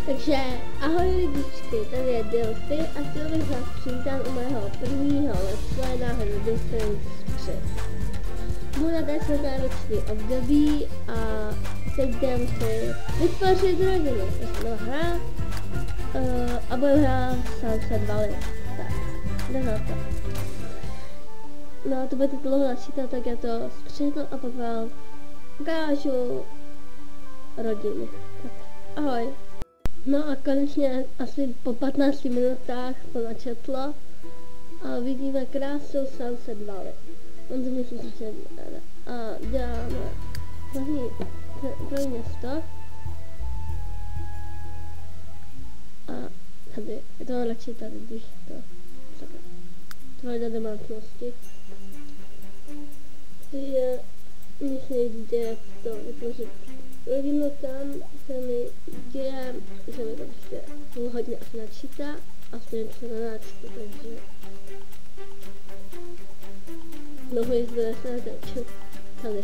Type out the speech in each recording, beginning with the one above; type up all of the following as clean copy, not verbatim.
Takže ahoj lidičky, tady je Delphi a chtěl bych vás přivítat u mého prvního let's play na hru The Sims 3. Bude teď náročný období a teď jdem si vytvořit rodinu. To je nová hra a budeme hrát Sunset Valley. Tak, jde za to. No to budete dlouho načítat, tak já to střihnu a pak vám ukážu rodinu. Tak, ahoj. No a konečně asi po 15 minutách to načetlo a vidíme krásnou Sunset Valley. On to myslím si, a děláme první město. A tady, je to radši tady, když to takhle. Tvoje domácnosti. Takže nic nejde to vytvořit rodinu tam, se mi děje, že mi to prostě půl hodiny asi načítá, aspoň se nenačtu, takže dlouho jich bude se nezačít tady.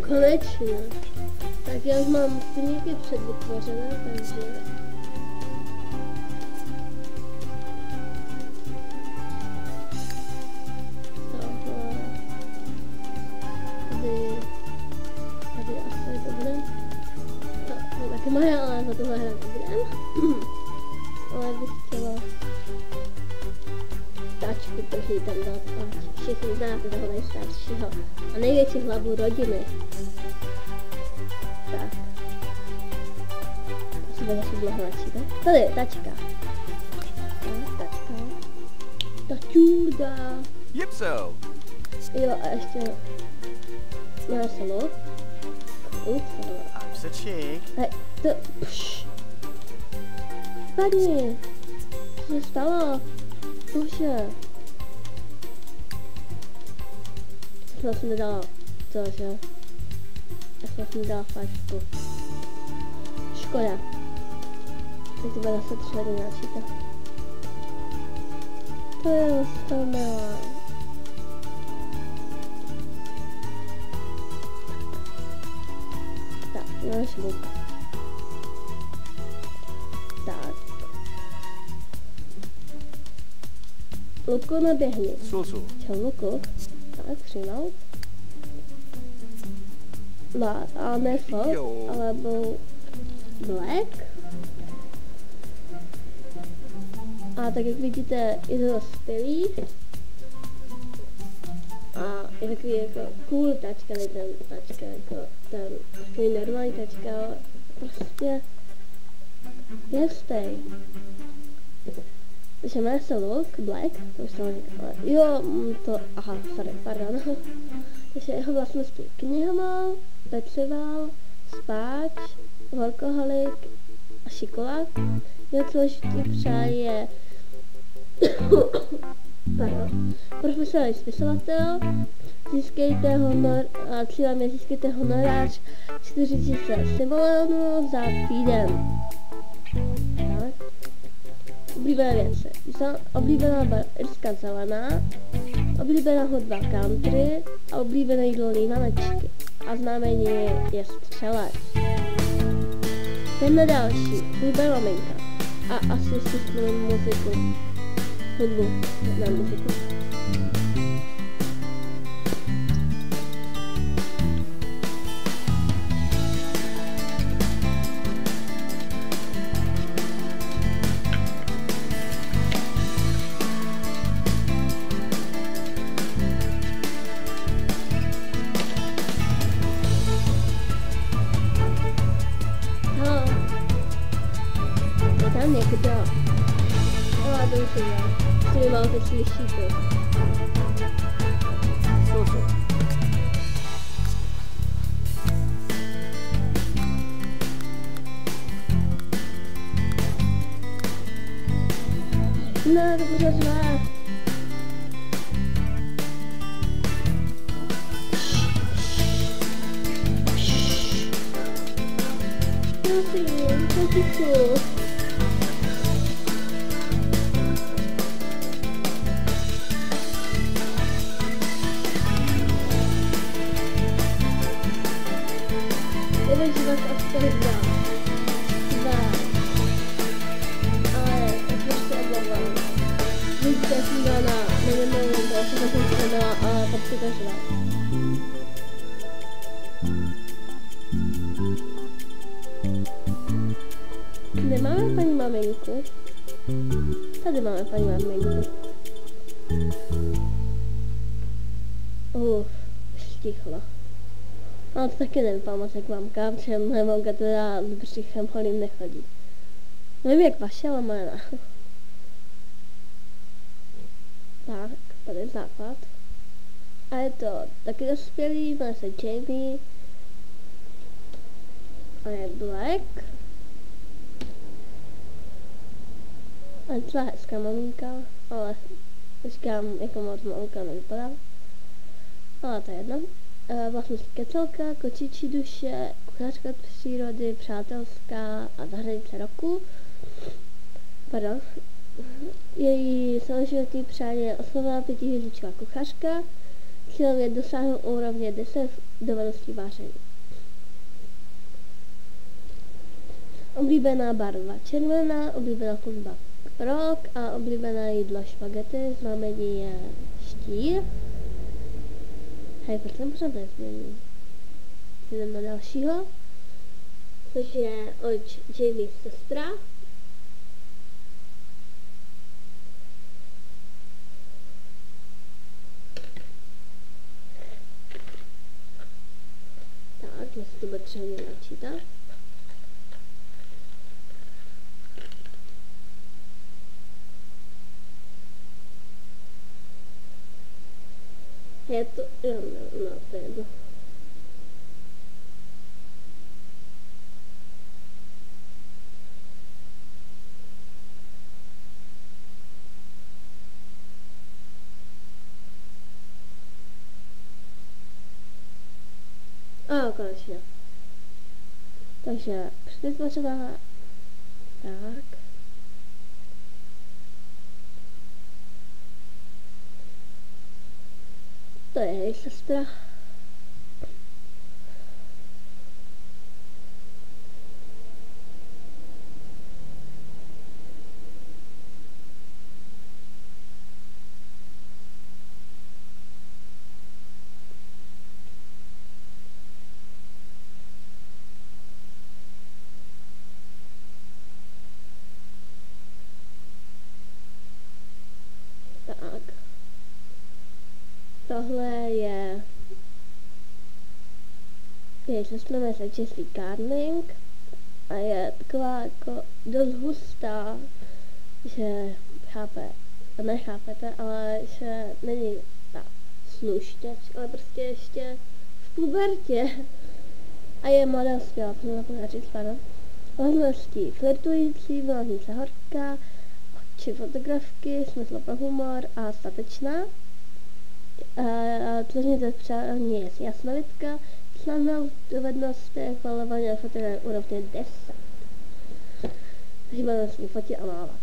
Konečně. Tak já už mám stejně předvytvořené, takže tady asi to bude. To taky moje, ale za tohle hrát nebudem. Ale bych chtěla tačku trochu tam dát a všichni znáte toho nejstaršího a největší hlavu rodiny. Tak. To se bude zase dlouho načítat. Tady je tačka. Tak, tačka. Tačurda. Yipso. Jo, a ještě máme salo. I'm such chick. Hej, to... Pš. Spadni. Co se stalo? Bože. Já jsem nedala to, že? Já jsem nedala flašku. Škoda. Teď to bude zase 3 hodiny načítat. To je samé. Tak, náš luk. Tak. Luku naběhni. Čau Luku. Tak, přijmout. A ne Fox, alebo Black. A tak jak vidíte, je to dospělý. A je takový jako cool tačka, ne ten tačka, jako ten takový normální tačka, ale prostě jistý. Takže jmenuje se Luke, Black, to už jsem říkala. Jo, to, aha, sorry, pardon. Takže jeho vlastnosti knihomal, pecival, spáč, workoholik a šikolák. Jeho celoživotní přání je profesionální spisovatel, získejte honor, a cílem je získejte honorář 4000 simoleonů za týden. Tak. Oblíbené věci. Oblíbená barva irská zelená, oblíbená hudba country a oblíbené jídlo lívanečky. A znamení je střelec. Jdeme další. Oblíbená maminka. A asi si spojím muziku. Hudbu. Ne muziku. Tam někdo. Ale doufám, že si máte slyšíte. Ne, to pořád řve. Prosím, kotičku. Jeden život aspoň dva. Ale tak prostě oblavám. Víte, já jsem dala na minimum, to jsem zvedala, ale pak si to žila. Nemáme paní maminku? Tady máme paní maminku. Stichla. Ale to taky nevypadá moc jak mamka, protože moje mamka teda s břichem holým nechodí. Nevím jak vaše, ale moje ne. Tak, tady je základ. A je to taky dospělý, jmenuje se Jamie. A je Black. A je docela hezká maminka, ale říkám, jako moc maminka nevypadá. Ale to je jedno. Vlastnosti kecelka, kočičí duše, kuchařka přírody, přátelská a zahradnice roku. Pardon. Její celoživotní přání je oslovná 5hvězdičková kuchařka. Cílem je dosáhnout úrovně 10 dovedností vaření. Oblíbená barva červená, oblíbená hudba rock a oblíbené jídlo špagety, znamení je štír. Hej, proč jsem pořád nezmění? Jdem do dalšího, což je od Jamie sestra. Tak, dnes to bude třeba načítat. Je to, no, to je jedno. Konečně. Takže předvytvořená. Tak. To je její sestra. Tak. Tohle je sestra, jmenuje se Jessie Carling a je taková jako dost hustá, že nechápete, ale že není ta sluštěč, ale prostě ještě v pubertě. A je mladá skvělá, to zapomněla říct, pardon. Vlastností flirtující, vládnice horká, oči fotografky, smysl pro humor a statečná. Tvořnice přání je jasnovidka, snadná dovednost chvalování a foty na úrovni 10. Zajímavé s ní fotit a mávat.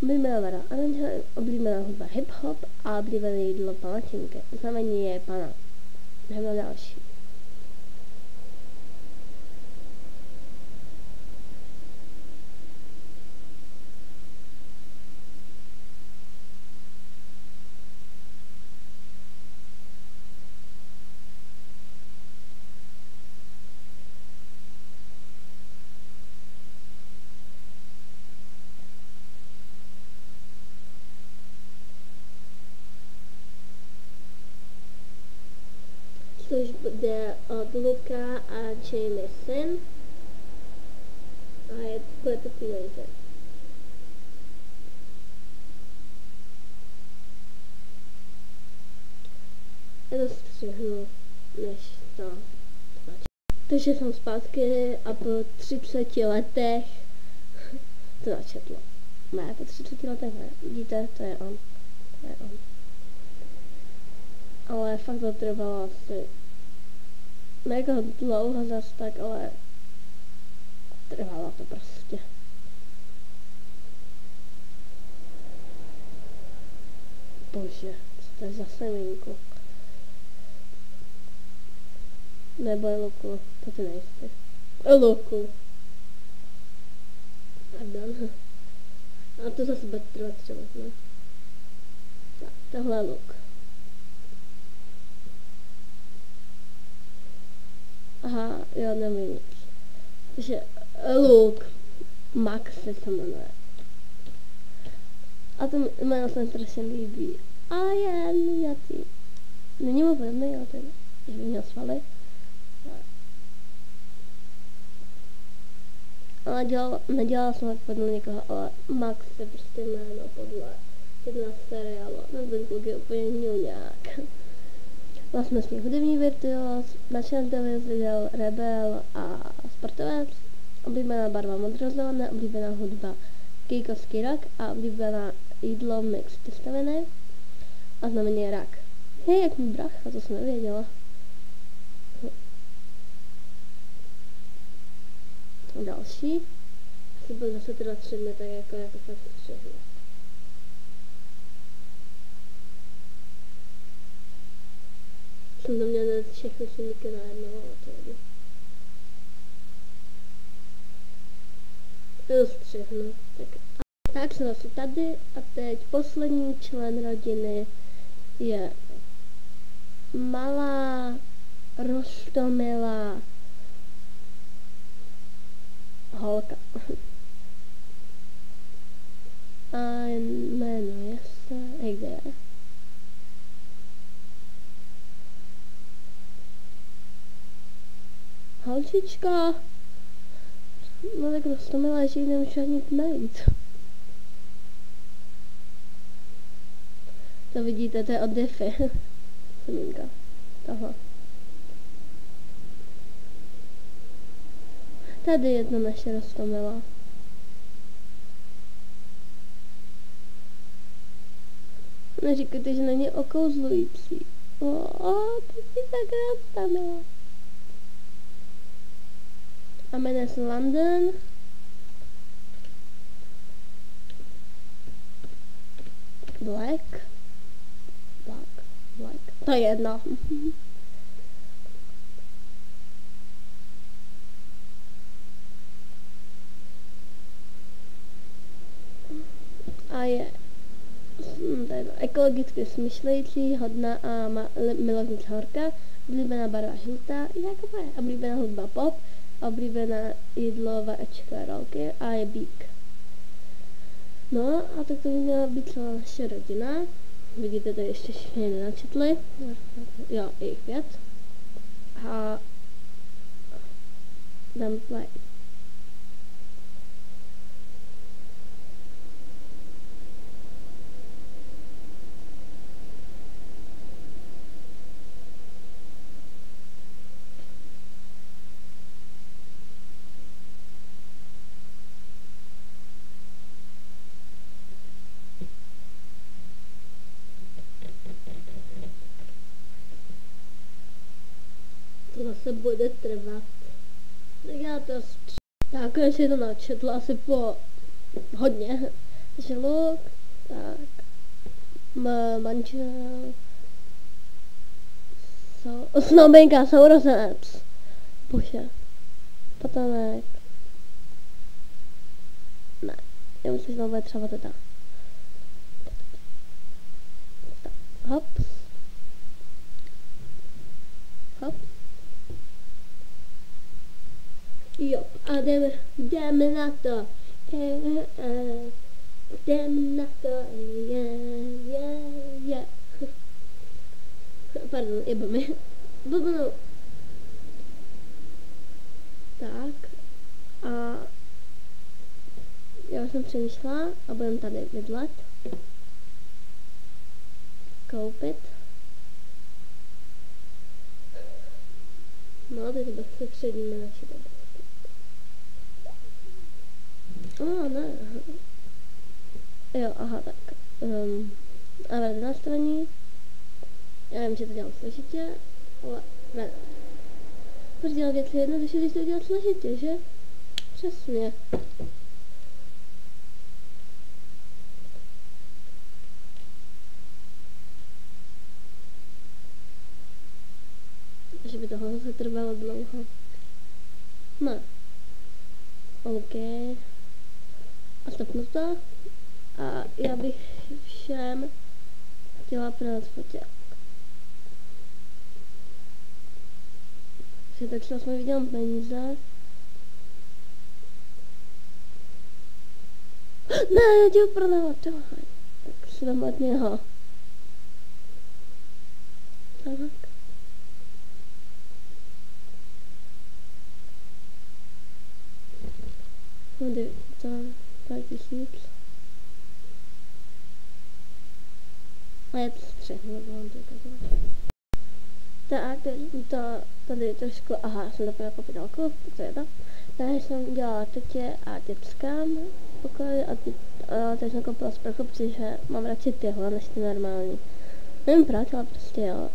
Oblíbená barva oranže, oblíbená hudba hip-hop a oblíbené jídlo palačinky. Znamení je pana. Jdeme další. Což bude od Luka a Jamie syn. A bude to teenager. Já to střihnu, než to stačí. Takže jsem zpátky a po 30 letech to načetlo. Ne, po 30 letech ne. Vidíte, to je on. To je on. Ale fakt to trvalo asi ne jako dlouho zas tak, ale trvalo to prostě. Bože, co to je za semínku? Nebo je Luku, to ty nejsi. Luku. Pardon. A to zase bude trvat třeba, ne? Tak, tohle je Luk. Aha, jo, nevím nic. Takže Luke, Max se jmenuje. A to jméno se mi strašně líbí. A je nějaký. Není mu podobný, ale ten, že by měl svaly. Ale nedělala jsem podle někoho, ale Max je prostě jméno podle jednoho seriálu. No ten kluk je úplně ňuňák. Vlastnostní hudební virtuos, nadšenec do video, rebel a sportovec, oblíbená barva modrozelená, oblíbená hudba kejkovský rock a oblíbená jídlo mix těstoviny a znamení rak. Hej, jak můj brácha, to jsem nevěděla. Další. Asi budu zase teda 3 dny, tak jako fakt všechno. Jsem to měla dát všechny šumíky najednou, ale to jde. Dost všechno. Tak jsme zase tady a teď poslední člen rodiny je malá, roztomilá holka. A jmenuje se, kde je? Holčička. No tak roztomilá, že ji nemůžu ani najít. To vidíte, to je od Diffy. Semínka. Tohle. Tady jedna naše roztomilá. Neříkejte, že není okouzlující. To je tak roztomilá. A jmenuje se London. Black. To je jedno. A je ekologicky smýšlející, hodná a milovnice horka, oblíbená barva žlutá, jako moje, oblíbená hudba pop, oblíbená jídlo vačkové rolky a je bík. No a tak to by měla být celá naše rodina. Vidíte, tady ještě všichni nenačetli. Jo, je jich 5. A dám play. To zase bude trvat. Tak já to tak konečně to načetla asi po hodně. Takže Luk, tak manžel, snoubenka, sourozenec. Bože. Potomek. Ne, já myslím, že to bude třeba teda. Hop. Hop. Jo, a jdeme na to. Jdeme na to. Pardon, jebe mi. Blbnu. Tak. A já jsem přemýšlela a budeme tady bydlet. Koupit. No, teď se předíme naši dobu. Ne. Jo, aha, tak. A vedle nastavení. Já vím, že to dělám složitě, ale vedle. Proč dělat věci jednoduše, když to dělat složitě, že? Přesně. Že by toho zase trvalo dlouho. No. OK. A stopnu to. A já bych všem chtěla prodat foťák. Takže tak třeba jsme vydělám peníze. Ne, já tě ho prodávat, tak si dám od něho. Tak. To pár tisíc. A je to všechno, nebo vám to ukazovat. Tak, tady trošku, aha, jsem to koupit dálku, to je to. Takže jsem dělala tetě a dětskám pokoj a teď jsem koupila sprchu, protože mám radši tyhle než ty normální. Nevím proč, ale prostě jo.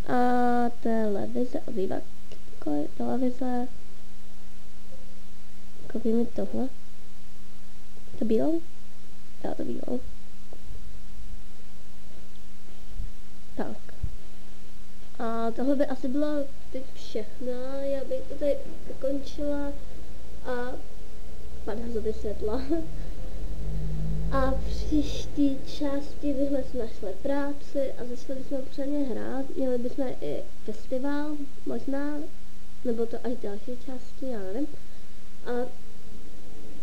A televize, obývák, televize. Koupím mi tohle. To bílou? Já to bílou. Tak. A tohle by asi bylo teď všechno. Já bych to tady ukončila a padá za světla. A v příští části bychom si našli práci a začali bychom pořádně hrát. Měli bychom i festival, možná, nebo to až další části, já nevím. A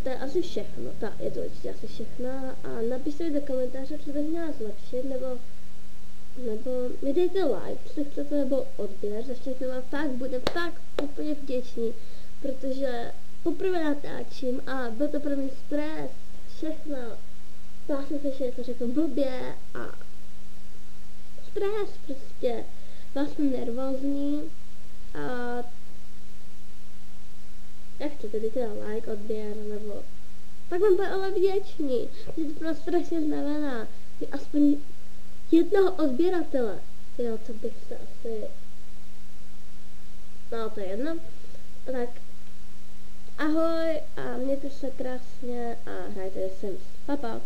to je asi všechno, je to určitě asi všechno a napište mi do komentáře, co bych měla zlepšit, nebo mi dejte like, jestli chcete, nebo odběr, za všechno vám fakt budem fakt úplně vděčný, protože poprvé natáčím a byl to pro mě stres, všechno, vlastně se všechno řeknu blbě a stres prostě, vlastně nervózní a jak chcete, dejte like, odběr, nebo tak vám bude ale vděčný, že to pro nás strašně znamená, že aspoň jednoho odběratele, jo, co bych se asi, no to je jedno, tak ahoj a mějte se krásně a hrajte Sims, pa pa.